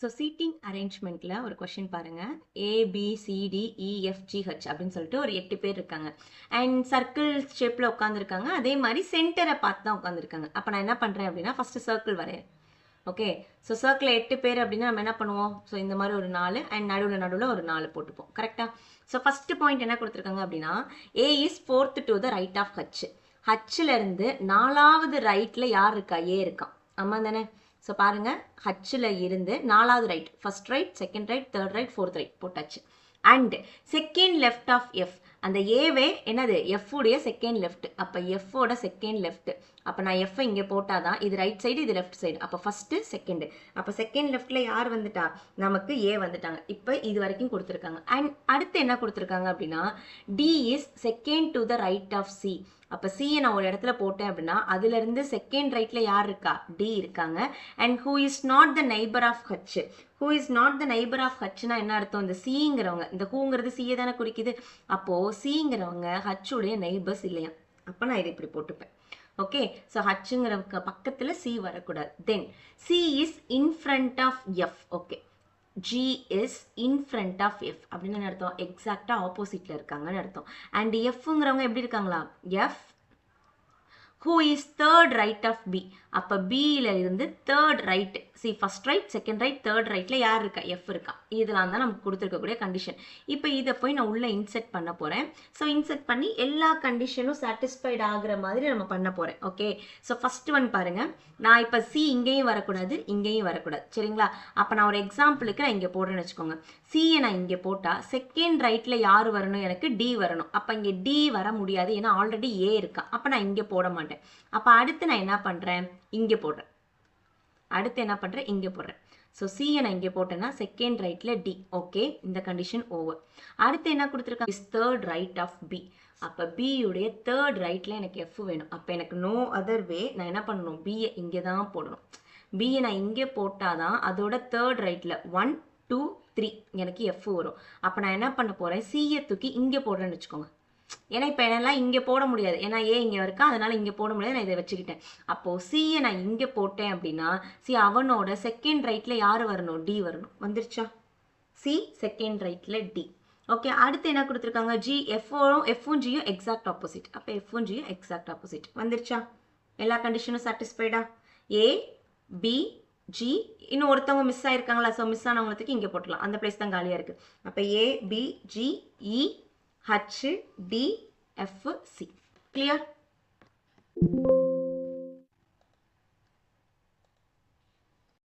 So seating அரேஞ்ச்மெண்ட்டில் ஒரு question பாருங்கள். A, B, C, D, E, F, G, H அப்படின்னு சொல்லிட்டு ஒரு 8 பேர் இருக்காங்க. அண்ட் சர்க்கிள் ஷேப்பில் உட்காந்துருக்காங்க. அதே மாதிரி சென்டரை பார்த்து தான் உட்காந்துருக்காங்க. அப்போ நான் என்ன பண்ணுறேன் அப்படின்னா ஃபஸ்ட்டு சர்க்கிள் வரையேன். ஓகே, ஸோ சர்க்கிள் 8 பேர் அப்படின்னா நம்ம என்ன பண்ணுவோம்? ஸோ இந்த மாதிரி ஒரு 4 அண்ட் நடுவில் ஒரு 4 போட்டுப்போம். கரெக்டாக? ஸோ ஃபஸ்ட்டு பாயிண்ட் என்ன கொடுத்துருக்காங்க அப்படின்னா A is 4th to the right of H. ஹச்சில் இருந்து 4வது ரைட்டில் யார் இருக்கா? A இருக்கான். ஆமாம் தானே? ஸோ பாருங்கள், ஹச்சில் இருந்து 4வது right, first right, second right, third right, fourth right போட்டாச்சு. And second left of F, அந்த ஏவே என்னது? எஃப் உடைய செகண்ட் லெஃப்ட். அப்போ எஃப்போட செகண்ட் லெஃப்ட். அப்போ நான் எஃப் இங்கே போட்டால் தான் இது ரைட் சைடு, இது லெஃப்ட் சைடு. அப்போ ஃபஸ்ட்டு செகண்டு. அப்போ செகண்ட் லெஃப்ட்டில் யார் வந்துட்டா? நமக்கு ஏ வந்துட்டாங்க. இப்போ இது வரைக்கும் கொடுத்துருக்காங்க. அண்ட் அடுத்து என்ன கொடுத்துருக்காங்க அப்படின்னா D is second to the right of C. அப்போ சியை நான் ஒரு இடத்துல போட்டேன் அப்படின்னா அதுலேருந்து செகண்ட் ரைட்டில் யார் இருக்கா? டி இருக்காங்க. And who is not the neighbour of H. Who is not the neighbour of ஹச்னா என்ன அர்த்தம்? இந்த சிங்கிறவங்க, இந்த ஹூங்கிறது சியை தானே குறிக்குது. அப்போது சிங்கிறவங்க ஹச்சுடைய நெய்பர்ஸ் இல்லையா? அப்போ நான் இதை இப்படி போட்டுப்பேன். ஓகே, ஸோ ஹச்சுங்கிற பக்கத்தில் சி வரக்கூடாது. Then C is in front of F. Okay, G is in front of F அப்படின்னு அர்த்தம். எக்ஸாக்டாக ஆப்போசிட்டில் இருக்காங்கன்னு அர்த்தம். அண்ட் எஃப்ங்கிறவங்க எப்படி இருக்காங்களா? F who is third right of B. அப்போ பியில் இருந்து third right, C first right, second right, third ரைட்டில் யார் இருக்கா? எஃப் இருக்கா. இதெல்லாம் தான் நமக்கு கொடுத்துருக்கக்கூடிய கண்டிஷன். இப்போ இதை போய் நான் உள்ளே இன்செர்ட் பண்ண போகிறேன். ஸோ இன்செர்ட் பண்ணி எல்லா கண்டிஷனும் சாட்டிஸ்ஃபைட் ஆகிற மாதிரி நம்ம பண்ண போகிறேன். ஓகே, ஸோ ஃபஸ்ட் ஒன் பாருங்கள். நான் இப்போ சி இங்கேயும் வரக்கூடாது, இங்கேயும் வரக்கூடாது. சரிங்களா? அப்போ நான் ஒரு எக்ஸாம்பிளுக்கு நான் இங்கே போடுறேன்னு வச்சுக்கோங்க. சியை நான் இங்கே போட்டால் செகண்ட் ரைட்டில் யார் வரணும்? எனக்கு டி வரணும். அப்போ இங்கே டி வர முடியாது, ஏன்னா ஆல்ரெடி ஏ இருக்கான். அப்போ நான் இங்கே போட மாட்டேன். அப்போ அடுத்து நான் என்ன பண்ணுறேன்? இங்கே போடுறேன். அடுத்து என்ன பண்ணுறேன்? இங்கே போடுறேன். ஸோ சியை நான் இங்கே போட்டேன்னா செகண்ட் ரைட்டில் டி. ஓகே, இந்த கண்டிஷன் ஓவர். அடுத்து என்ன கொடுத்துருக்காங்க? Is third right of B. அப்போ பியுடைய தேர்ட் ரைட்டில் எனக்கு எஃப் வேணும். அப்போ எனக்கு நோ அதர் வே, நான் என்ன பண்ணணும்? பியை இங்கே தான் போடணும். பியை நான் இங்கே போட்டால் தான் அதோட தேர்ட் ரைட்டில் 1 2 3 எனக்கு எஃப் வரும். அப்போ நான் என்ன பண்ண போகிறேன்? சியை தூக்கி இங்கே போடுறேன்னு வச்சுக்கோங்க. ஏன்னா இப்போ என்னெல்லாம் இங்கே போட முடியாது, ஏன்னா ஏ இங்கே இருக்கா, அதனால் இங்கே போட முடியாது. நான் இதை வச்சுக்கிட்டேன். அப்போது சியை நான் இங்கே போட்டேன் அப்படின்னா சி அவனோட செகண்ட் ரைட்டில் யார் வரணும்? டி வரணும். வந்துருச்சா? சி செகண்ட் ரைட்டில் டி. ஓகே, அடுத்து என்ன கொடுத்துருக்காங்க? ஜி எஃப்பும் ஜியும் எக்ஸாக்ட் ஆப்போசிட். அப்போ எஃப்பும் ஜியும் எக்ஸாக்ட் ஆப்போசிட். வந்துருச்சா? எல்லா கண்டிஷனும் சாட்டிஸ்ஃபைடா? ஏ பி ஜி, இன்னும் ஒருத்தவங்க மிஸ் ஆயிருக்காங்களா? ஸோ மிஸ் ஆனவங்களுக்கு இங்கே போட்டலாம், அந்த பிளேஸ் தான் காலியாக இருக்குது. அப்போ ஏ பி ஜி இ H D F C. Clear?